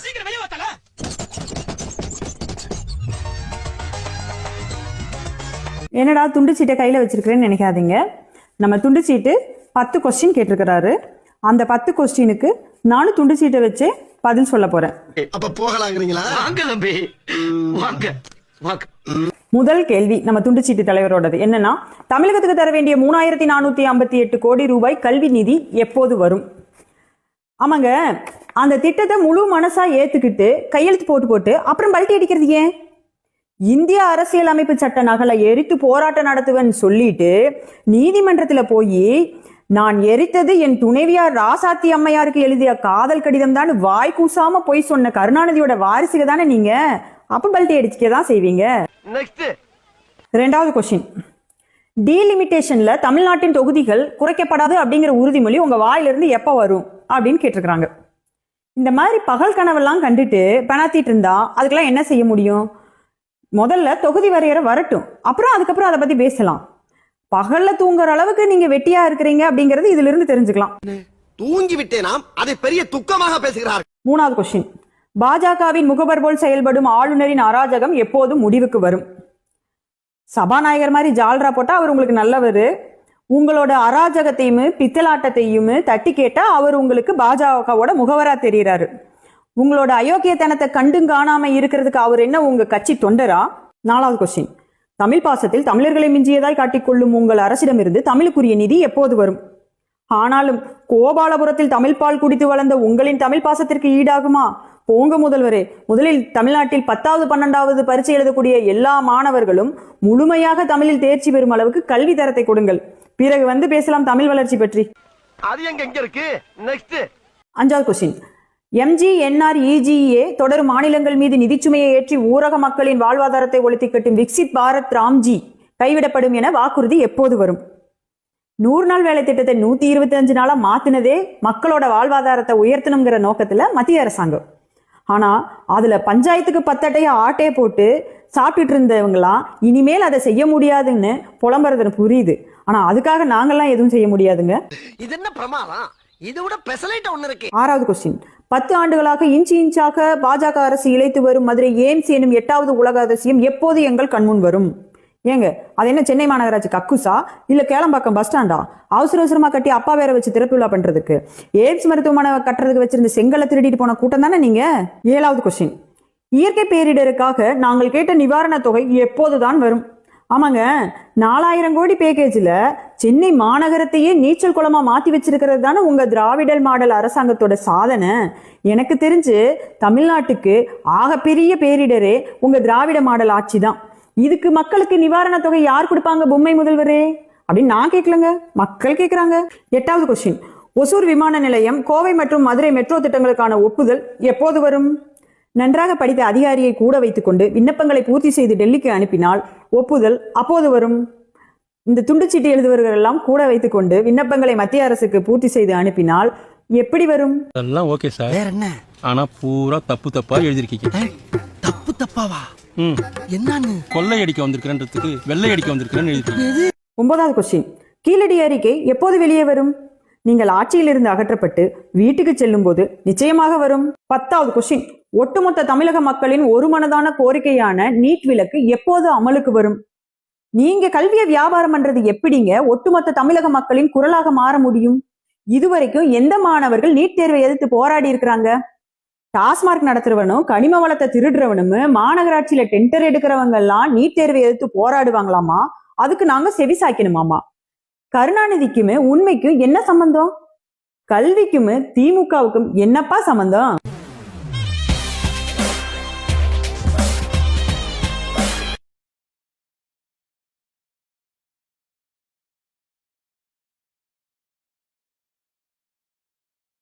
சீக்கிரம் வெளியே வாத்தல. என்னடா துண்டு சீட்டை கையில வச்சிருக்கிறேன்னு நினைக்காதீங்க. நம்ம துண்டு சீட்டு 10 கொஸ்டின் கேட்டிருக்கிறாரு. அந்த 10 கொஸ்டினுக்கு நானும் துண்டு சீட்டை வச்சு பதில் சொல்ல போறேன். அப்ப போகலாங்கிறீங்களா? வாங்க தம்பி வாங்க வாங்க. முதல் கேள்வி நம்ம துண்டு சீட்டு தலைவரோடது என்னன்னா, தமிழகத்துக்கு தர வேண்டிய 3458 கோடி ரூபாய் கல்வி நிதி எப்போது வரும்? ஆமாங்க, அந்த திட்டத்தை முழு மனசா ஏத்துக்கிட்டு கையெழுத்து போட்டு அப்புறம் பல்ட்டி அடிக்கிறது ஏன்? இந்திய அரசியல் அமைப்பு சட்ட நகலை எரித்து போராட்டம் நடத்துவேன்னு சொல்லிட்டு நீதிமன்றத்துல போய் நான் எரித்தது என் துணைவியார் ராசாத்தி அம்மையாருக்கு எழுதிய காதல் கடிதம் தான் வாய் கூசாம போய் சொன்ன கருணாநிதியோட வாரிசுக தானே நீங்க. அப்ப பல்ட்டி அடிச்சுக்க தான் செய்வீங்க. ரெண்டாவது கொஸ்டின், டீலிமிட்டேஷன்ல தமிழ்நாட்டின் தொகுதிகள் குறைக்கப்படாது அப்படிங்கிற உறுதிமொழி உங்க வாயிலிருந்து எப்ப வரும் அப்படின்னு கேட்டிருக்கிறாங்க. இந்த மாதிரி பகல் கனவெல்லாம் கண்டுட்டு பெணாத்திட்டு இருந்தா அதுக்கெல்லாம் என்ன செய்ய முடியும்? முதல்ல தொகுதி வரையறை வரட்டும், அப்புறம் அதுக்கப்புறம் அதை பத்தி பேசலாம். பகல்ல தூங்குற அளவுக்கு நீங்க வெட்டியா இருக்கிறீங்க அப்படிங்கறது இதுல இருந்து தெரிஞ்சுக்கலாம். தூங்கி விட்டேனாம், அதை பெரிய துக்கமாக பேசுகிறார். மூணாவது கொஸ்டின், பாஜகவின் முகவர் போல் செயல்படும் ஆளுநரின் அராஜகம் எப்போதும் முடிவுக்கு வரும்? சபாநாயகர் மாதிரி ஜால்ரா போட்டா அவர் உங்களுக்கு நல்லவர், உங்களோட அராஜகத்தையும் பித்தலாட்டத்தையும் தட்டி கேட்டா அவர் உங்களுக்கு பாஜகவோட முகவரா தெரிகிறாரு. உங்களோட அயோக்கியத்தனத்தை கண்டும் காணாம இருக்கிறதுக்கு அவர் என்ன உங்க கட்சி தொண்டரா? நாலாவது கொஸ்டின், தமிழ் பாசத்தில் தமிழர்களை மிஞ்சியதாய் காட்டிக்கொள்ளும் உங்கள் அரசிடமிருந்து தமிழுக்குரிய நிதி எப்போது வரும்? ஆனாலும் கோபாலபுரத்தில் தமிழ் பால் குடித்து வளர்ந்த உங்களின் தமிழ் பாசத்திற்கு ஈடாகுமா? போங்க முதல்வரே, முதலில் தமிழ்நாட்டில் 10வது 12வது பரீட்சை எழுதக்கூடிய எல்லா மாணவர்களும் முழுமையாக தமிழில் தேர்ச்சி பெறும் அளவுக்கு கல்வி தரத்தை கொடுங்கள். பிறகு வந்து பேசலாம் தமிழ் வளர்ச்சி பற்றி. அது எங்க இருக்கு? நெக்ஸ்ட். அஞ்சாவது கொஸ்டின், MGNREGA தொடரும் மாநிலங்கள் மீது நிதிச்சுமையை ஏற்றி ஊரக மக்களின் வாழ்வாதாரத்தை ஒழித்து கட்டும் விக்சித் பாரத் ராம்ஜி கைவிடப்படும் என வாக்குறுதி எப்போது வரும்? 100 நாள் வேலை திட்டத்தை 125 நாளா மாத்தினதே மக்களோட வாழ்வாதாரத்தை உயர்த்தணுங்கிற நோக்கத்துல மத்திய அரசாங்கம். ஆனா அதுல பஞ்சாயத்துக்கு 10 அட்டைய ஆட்டையை போட்டு சாப்பிட்டுட்டு இருந்தவங்களாம் இனிமேல் அதை செய்ய முடியாதுன்னு புலம்புறது புரியுது. ஆனா அதுக்காக நாங்கெல்லாம் எதுவும் செய்ய முடியாதுங்க. இது என்ன பிரமாதம்? இதை விட பெசலைட் ஒண்ணு இருக்கு. ஆறாவது கொஸ்டின், 10 ஆண்டுகளாக இன்ச்சு இன்ச்சாக பாஜக அரசு இழைத்து வரும் மதுரை எய்ம்ஸ் எனும் 8வது உலக அதிசயம் எப்போது எங்கள் கண்முன் வரும்? ஏங்க, அது என்ன சென்னை மாநகராட்சி கக்குசா இல்ல கேளம்பாக்கம் பஸ் ஸ்டாண்டா? அவசர அவசரமா கட்டி அப்பா வேற வச்சு திறப்பு விழா பண்றதுக்கு எய்ம்ஸ் மருத்துவமனை கட்டுறதுக்கு வச்சிருந்த செங்கலை திருடிட்டு போன கூட்டம் தானே நீங்க? ஏழாவது கொஸ்டின், இயற்கை பேரிடருக்காக நாங்கள் கேட்ட நிவாரண தொகை எப்போதுதான் வரும்? ஆமாங்க, 4000 கோடி பேக்கேஜ்ல சென்னை மாநகரத்தையே நீச்சல் குளமா மாத்தி வச்சிருக்கிறது தானே உங்க திராவிடல் மாடல் அரசாங்கத்தோட சாதனை. எனக்கு தெரிஞ்சு தமிழ்நாட்டுக்கு ஆகப்பெரிய பேரிடரே உங்க திராவிட மாடல் ஆட்சி தான். இதுக்கு மக்களுக்கு நிவாரண தொகை யார் கொடுப்பாங்க பொம்மை முதல்வரே அப்படின்னு நான் கேட்கலங்க, மக்கள் கேட்கிறாங்க. எட்டாவது கொஸ்டின், ஒசூர் விமான நிலையம், கோவை மற்றும் மதுரை மெட்ரோ திட்டங்களுக்கான ஒப்புதல் எப்போது வரும்? நன்றாக படித்த அதிகாரியை கூட வைத்துக் கொண்டு விண்ணப்பங்களை பூர்த்தி செய்து டெல்லிக்கு அனுப்பினால் ஒப்புதல் அப்போது வரும். இந்த துண்டுச்சீட்டு எழுதுவர்கள் எல்லாம் கூட வைத்துக் கொண்டு விண்ணப்பங்களை மத்திய அரசுக்கு பூர்த்தி செய்து அனுப்பினால் எப்படி வரும்? அதெல்லாம் ஓகே சார். வேற என்ன? ஆனா பூரா தப்பா எழுதிருக்கீங்க. தப்பு தப்பாவா? என்னன்னு? கொள்ளை அடிக்க வந்திருக்கிறன்றதுக்கு வெள்ளை அடிக்க வந்திருக்கிறேன்னு எழுதிருக்கீங்க. 9வது கொஸ்டின், கீழடி அறிக்கை எப்போது வெளியே வரும்? நீங்கள் ஆட்சியிலிருந்து அகற்றப்பட்டு வீட்டுக்கு செல்லும் போது நிச்சயமாக வரும். 10வது கொஸ்டின், ஒட்டுமொத்த தமிழக மக்களின் ஒரு மனதான கோரிக்கையான நீட் விலக்கு எப்போது அமலுக்கு வரும்? நீங்க கல்வியை வியாபாரம் பண்றது எப்படிங்க ஒட்டுமொத்த தமிழக மக்களின் குரலாக மாற முடியும்? இதுவரைக்கும் எந்த மாணவர்கள் நீட் தேர்வை எதிர்த்து போராடி இருக்கிறாங்க? டாஸ்மார்க் நடத்துறவனும் கனிம வளத்தை திருடுறவனும் மாநகராட்சியில டெண்டர் எடுக்கிறவங்க எல்லாம் நீட் தேர்வை எதிர்த்து போராடுவாங்களாமா? அதுக்கு நாங்க செவி சாய்க்கணுமாமா? கருணாநிதிக்குமே உண்மைக்கும் என்ன சம்பந்தம்? கல்விக்கும் திமுகவுக்கும் என்னப்பா சம்பந்தம்?